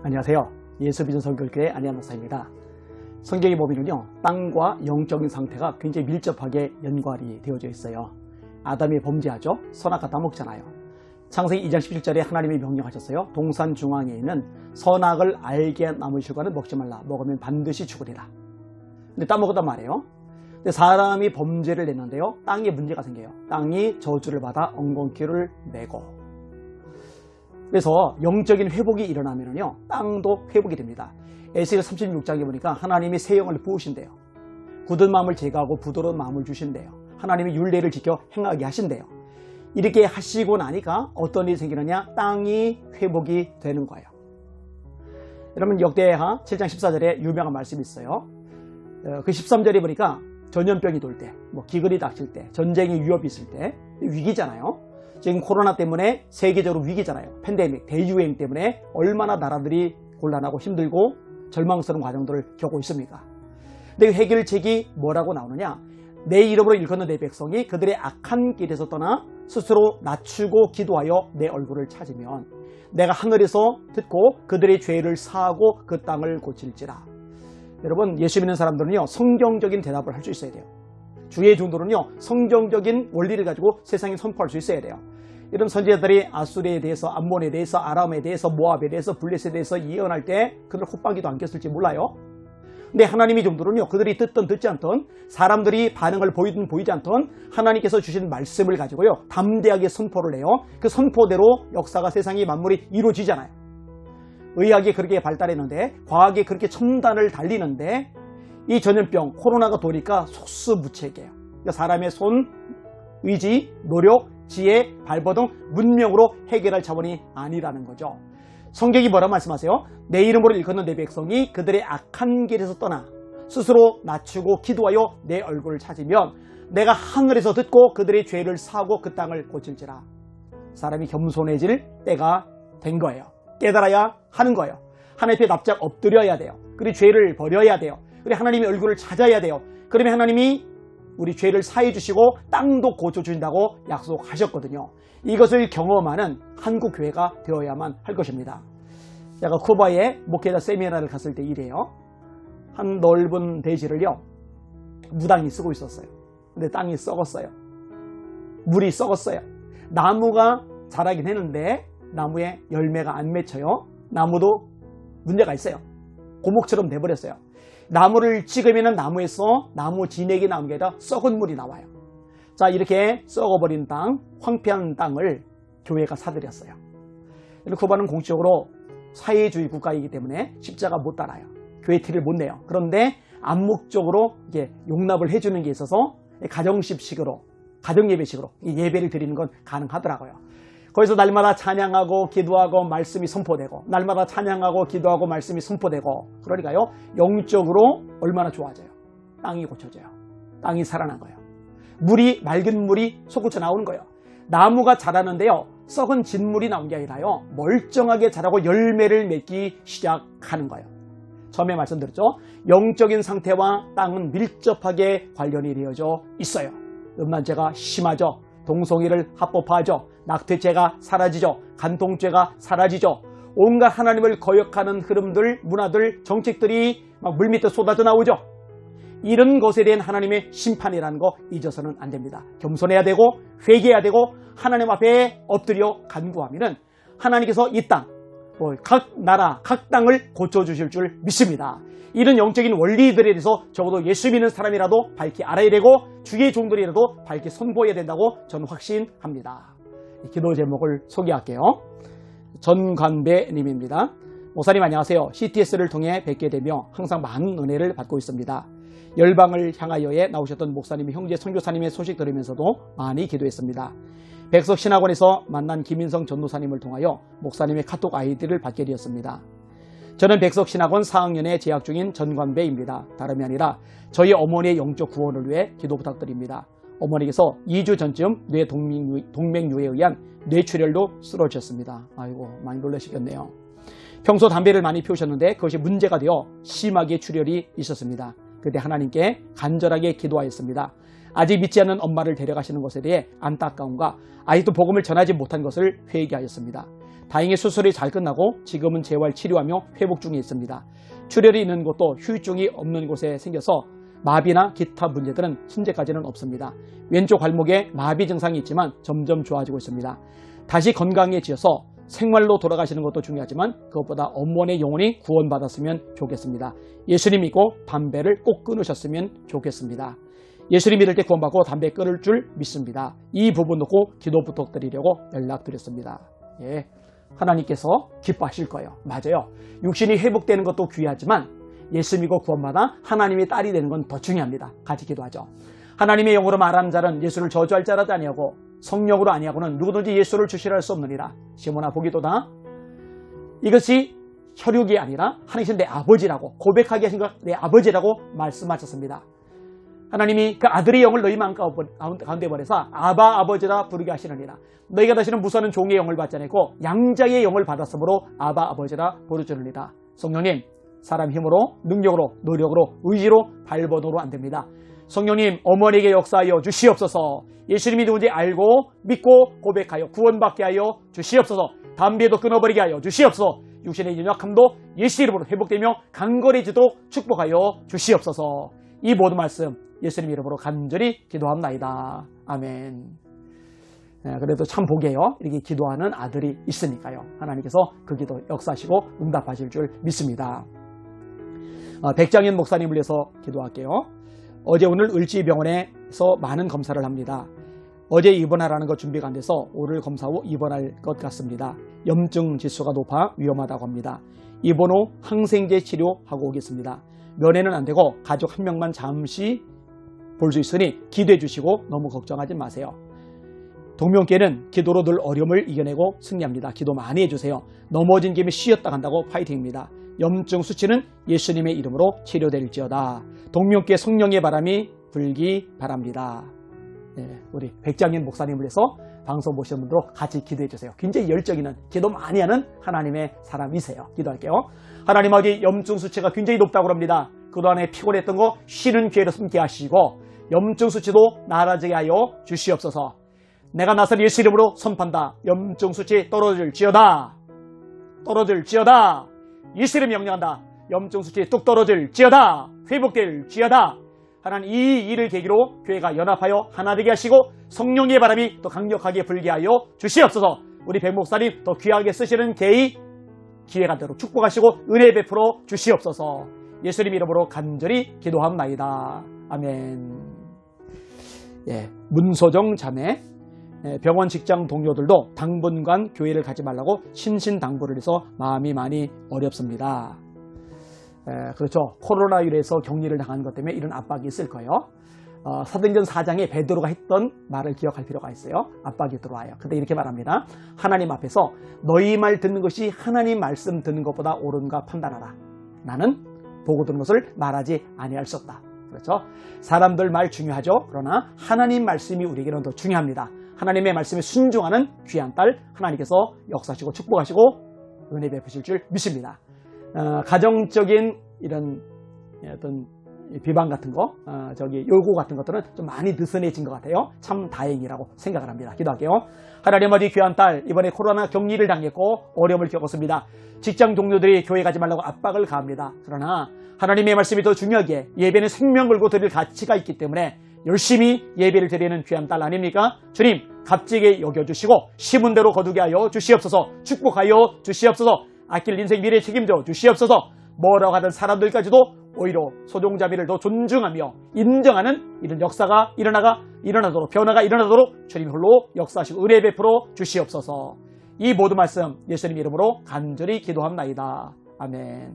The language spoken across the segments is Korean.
안녕하세요. 예수비전 성결교회 안혜한 목사입니다. 성경에 보면요, 땅과 영적인 상태가 굉장히 밀접하게 연관이 되어져 있어요. 아담이 범죄하죠. 선악과 따먹잖아요. 창세기 2장 17절에 하나님이 명령하셨어요. 동산 중앙에 있는 선악을 알게 한 나무 실과는 먹지 말라. 먹으면 반드시 죽으리라. 근데 따먹었단 말이에요. 근데 사람이 범죄를 했는데요, 땅에 문제가 생겨요. 땅이 저주를 받아 엉겅퀴를 내고, 그래서 영적인 회복이 일어나면요, 땅도 회복이 됩니다. 에스겔 36장에 보니까 하나님이 새 영을 부으신대요. 굳은 마음을 제거하고 부드러운 마음을 주신대요. 하나님이 율례를 지켜 행하게 하신대요. 이렇게 하시고 나니까 어떤 일이 생기느냐? 땅이 회복이 되는 거예요. 여러분, 역대하 7장 14절에 유명한 말씀이 있어요. 그 13절에 보니까 전염병이 돌 때, 기근이 닥칠 때, 전쟁이 위협이 있을 때, 위기잖아요. 지금 코로나 때문에 세계적으로 위기잖아요. 팬데믹, 대유행 때문에 얼마나 나라들이 곤란하고 힘들고 절망스러운 과정들을 겪고 있습니까? 근데 해결책이 뭐라고 나오느냐? 내 이름으로 일컫는 내 백성이 그들의 악한 길에서 떠나 스스로 낮추고 기도하여 내 얼굴을 찾으면 내가 하늘에서 듣고 그들의 죄를 사하고 그 땅을 고칠지라. 여러분, 예수 믿는 사람들은요, 성경적인 대답을 할 수 있어야 돼요. 주의 종들은요, 성경적인 원리를 가지고 세상에 선포할 수 있어야 돼요. 이런 선지자들이 아수르에 대해서, 암몬에 대해서, 아람에 대해서, 모압에 대해서, 블레셋에 대해서 예언할 때 그들 콧방귀도 안 꼈을지 몰라요. 근데 하나님의 종들은요, 그들이 듣든 듣지 않든, 사람들이 반응을 보이든 보이지 않든 하나님께서 주신 말씀을 가지고요, 담대하게 선포를 해요. 그 선포대로 역사가, 세상의 만물이 이루어지잖아요. 의학이 그렇게 발달했는데, 과학이 그렇게 첨단을 달리는데, 이 전염병, 코로나가 도니까 속수무책이에요. 그러니까 사람의 손, 의지, 노력, 지혜, 발버둥, 문명으로 해결할 차원이 아니라는 거죠. 성경이 뭐라고 말씀하세요? 내 이름으로 일컫는 내 백성이 그들의 악한 길에서 떠나 스스로 낮추고 기도하여 내 얼굴을 찾으면 내가 하늘에서 듣고 그들의 죄를 사하고 그 땅을 고칠지라. 사람이 겸손해질 때가 된 거예요. 깨달아야 하는 거예요. 하나님 앞에 납작 엎드려야 돼요. 그리고 죄를 버려야 돼요. 그리고 하나님의 얼굴을 찾아야 돼요. 그러면 하나님이 우리 죄를 사해 주시고 땅도 고쳐주신다고 약속하셨거든요. 이것을 경험하는 한국 교회가 되어야만 할 것입니다. 제가 쿠바에 목회자 세미나를 갔을 때 이래요. 한 넓은 대지를요, 무당이 쓰고 있었어요. 근데 땅이 썩었어요. 물이 썩었어요. 나무가 자라긴 했는데 나무에 열매가 안 맺혀요. 나무도 문제가 있어요. 고목처럼 돼버렸어요. 나무를 찍으면 나무에서 나무 진액이 나오는 게 아니라 썩은 물이 나와요. 자, 이렇게 썩어버린 땅, 황폐한 땅을 교회가 사들였어요. 쿠바는 공식적으로 사회주의 국가이기 때문에 십자가 못 달아요. 교회 티를 못 내요. 그런데 암묵적으로 이게 용납을 해주는 게 있어서 가정십식으로, 가정예배식으로 예배를 드리는 건 가능하더라고요. 거기서 날마다 찬양하고 기도하고 말씀이 선포되고, 날마다 찬양하고 기도하고 말씀이 선포되고, 그러니까요, 영적으로 얼마나 좋아져요. 땅이 고쳐져요. 땅이 살아난 거예요. 물이, 맑은 물이 솟구쳐 나오는 거예요. 나무가 자라는데요, 썩은 진물이 나온 게 아니라요, 멀쩡하게 자라고 열매를 맺기 시작하는 거예요. 처음에 말씀드렸죠. 영적인 상태와 땅은 밀접하게 관련이 되어져 있어요. 음란죄가 심하죠. 동성애를 합법화하죠. 낙태죄가 사라지죠. 간통죄가 사라지죠. 온갖 하나님을 거역하는 흐름들, 문화들, 정책들이 막 물밑에 쏟아져 나오죠. 이런 것에 대한 하나님의 심판이라는 거 잊어서는 안 됩니다. 겸손해야 되고 회개해야 되고 하나님 앞에 엎드려 간구하면은 하나님께서 이 땅, 각 나라, 각 땅을 고쳐주실 줄 믿습니다. 이런 영적인 원리들에 대해서 적어도 예수 믿는 사람이라도 밝히 알아야 되고 주의 종들이라도 밝히 선보여야 된다고 저는 확신합니다. 기도 제목을 소개할게요. 전관배 님입니다. 목사님 안녕하세요. CTS를 통해 뵙게 되며 항상 많은 은혜를 받고 있습니다. 열방을 향하여에 나오셨던 목사님의 형제 선교사님의 소식 들으면서도 많이 기도했습니다. 백석신학원에서 만난 김인성 전도사님을 통하여 목사님의 카톡 아이디를 받게 되었습니다. 저는 백석신학원 4학년에 재학 중인 전관배입니다. 다름이 아니라 저희 어머니의 영적 구원을 위해 기도 부탁드립니다. 어머니께서 2주 전쯤 뇌 동맥류에 의한 뇌출혈로 쓰러지셨습니다. 아이고, 많이 놀라시겠네요. 평소 담배를 많이 피우셨는데 그것이 문제가 되어 심하게 출혈이 있었습니다. 그때 하나님께 간절하게 기도하였습니다. 아직 믿지 않는 엄마를 데려가시는 것에 대해 안타까움과 아직도 복음을 전하지 못한 것을 회개하였습니다. 다행히 수술이 잘 끝나고 지금은 재활 치료하며 회복 중에 있습니다. 출혈이 있는 곳도 후유증이 없는 곳에 생겨서 마비나 기타 문제들은 현재까지는 없습니다. 왼쪽 발목에 마비 증상이 있지만 점점 좋아지고 있습니다. 다시 건강해지어서 생활로 돌아가시는 것도 중요하지만 그것보다 엄원의 영혼이 구원받았으면 좋겠습니다. 예수님 믿고 담배를 꼭 끊으셨으면 좋겠습니다. 예수님 믿을 때 구원받고 담배 끊을 줄 믿습니다. 이 부분 놓고 기도 부탁드리려고 연락드렸습니다. 예, 하나님께서 기뻐하실 거예요. 맞아요. 육신이 회복되는 것도 귀하지만 예수 믿고 구원받아 하나님의 딸이 되는 건 더 중요합니다. 같이 기도하죠. 하나님의 영으로 말하는 자는 예수를 저주할 자라도 아니하고 성령으로 아니하고는 누구든지 예수를 주시라 할 수 없느니라. 시몬아 보기도다. 이것이 혈육이 아니라 하나님께서 내 아버지라고 고백하게 하신 것 내 아버지라고 말씀하셨습니다. 하나님이 그 아들의 영을 너희 마음 가운데 보내서 아바 아버지라 부르게 하시느니라. 너희가 다시는 무서워하는 종의 영을 받지 않고 양자의 영을 받았으므로 아바 아버지라 부르짖으리라. 성령님, 사람 힘으로 능력으로 노력으로 의지로 발버둥으로 안 됩니다. 성령님, 어머니에게 역사하여 주시옵소서. 예수님이 누군지 알고 믿고 고백하여 구원받게 하여 주시옵소서. 담배도 끊어버리게 하여 주시옵소서. 육신의 연약함도 예수 이름으로 회복되며 강건해지도록 축복하여 주시옵소서. 이 모든 말씀 예수님 이름으로 간절히 기도합나이다. 아멘. 그래도 참 복이에요. 이렇게 기도하는 아들이 있으니까요. 하나님께서 그 기도 역사하시고 응답하실 줄 믿습니다. 백장현 목사님을 위해서 기도할게요. 어제 오늘 을지병원에서 많은 검사를 합니다. 어제 입원하라는 것 준비가 안 돼서 오늘 검사 후 입원할 것 같습니다. 염증 지수가 높아 위험하다고 합니다. 입원 후 항생제 치료하고 오겠습니다. 면회는 안 되고 가족 한 명만 잠시 볼 수 있으니 기도해 주시고 너무 걱정하지 마세요. 동명계는 기도로 늘 어려움을 이겨내고 승리합니다. 기도 많이 해주세요. 넘어진 김에 쉬었다 간다고 파이팅입니다. 염증 수치는 예수님의 이름으로 치료될지어다. 동명계 성령의 바람이 불기 바랍니다. 네, 우리 백장현 목사님을 위해서 방송 보시는 분들로 같이 기도해 주세요. 굉장히 열정 있는 기도 많이 하는 하나님의 사람이세요. 기도할게요. 하나님 아버지, 염증 수치가 굉장히 높다고 합니다. 그동안에 피곤했던 거 쉬는 기회로 숨게 하시고 염증 수치도 나아지게 하여 주시옵소서. 내가 나설 예수 이름으로 선포한다. 염증 수치 떨어질지어다. 떨어질지어다. 예수 이름 명령한다. 염증 수치 뚝 떨어질지어다. 회복될지어다. 하나님, 이 일을 계기로 교회가 연합하여 하나 되게 하시고 성령의 바람이 더 강력하게 불게 하여 주시옵소서. 우리 백 목사님 더 귀하게 쓰시는 계의 기회가 되도록 축복하시고 은혜 베풀어 주시옵소서. 예수님 이름으로 간절히 기도합나이다. 아멘. 예, 문소정 자매, 병원 직장 동료들도 당분간 교회를 가지 말라고 신신당부를 해서 마음이 많이 어렵습니다. 그렇죠. 코로나19에서 격리를 당한 것 때문에 이런 압박이 있을 거예요. 사도행전 4장에 베드로가 했던 말을 기억할 필요가 있어요. 압박이 들어와요. 근데 이렇게 말합니다. 하나님 앞에서 너희 말 듣는 것이 하나님 말씀 듣는 것보다 옳은가 판단하라. 나는 보고 듣는 것을 말하지 아니할 수 없다. 그렇죠. 사람들 말 중요하죠. 그러나 하나님 말씀이 우리에게는 더 중요합니다. 하나님의 말씀에 순종하는 귀한 딸 하나님께서 역사하시고 축복하시고 은혜 베푸실 줄 믿습니다. 가정적인 이런 어떤 비방 같은 거, 요구 같은 것들은 좀 많이 느슨해진 것 같아요. 참 다행이라고 생각을 합니다. 기도할게요. 하나님 아버지, 귀한 딸, 이번에 코로나 격리를 당했고 어려움을 겪었습니다. 직장 동료들이 교회 가지 말라고 압박을 가합니다. 그러나 하나님의 말씀이 더 중요하게 예배는 생명 걸고 드릴 가치가 있기 때문에 열심히 예배를 드리는 귀한 딸 아닙니까? 주님, 값지게 여겨주시고 심은 대로 거두게 하여 주시옵소서. 축복하여 주시옵소서. 아낄 인생 미래 책임져 주시옵소서. 뭐라고 하던 사람들까지도 오히려 소종자비를 더 존중하며 인정하는 이런 역사가 일어나도록 변화가 일어나도록 주님 홀로 역사하시고 은혜 베풀어 주시옵소서. 이 모든 말씀 예수님 이름으로 간절히 기도합나이다. 아멘.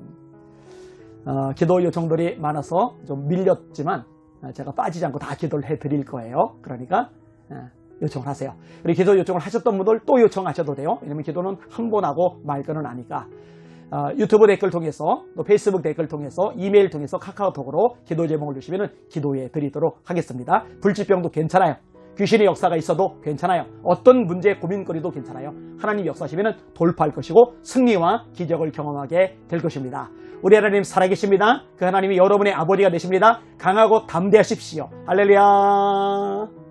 기도 요청들이 많아서 좀 밀렸지만 제가 빠지지 않고 다 기도를 해드릴 거예요. 그러니까 요청을 하세요. 그리고 기도 요청을 하셨던 분들 또 요청하셔도 돼요. 왜냐하면 기도는 한 번 하고 말 거는 아니까. 유튜브 댓글 통해서 또 페이스북 댓글 통해서 이메일 통해서 카카오톡으로 기도 제목을 주시면 기도해 드리도록 하겠습니다. 불치병도 괜찮아요. 귀신의 역사가 있어도 괜찮아요. 어떤 문제 고민거리도 괜찮아요. 하나님 역사하시면 돌파할 것이고 승리와 기적을 경험하게 될 것입니다. 우리 하나님 살아계십니다. 그 하나님이 여러분의 아버지가 되십니다. 강하고 담대하십시오. 할렐루야.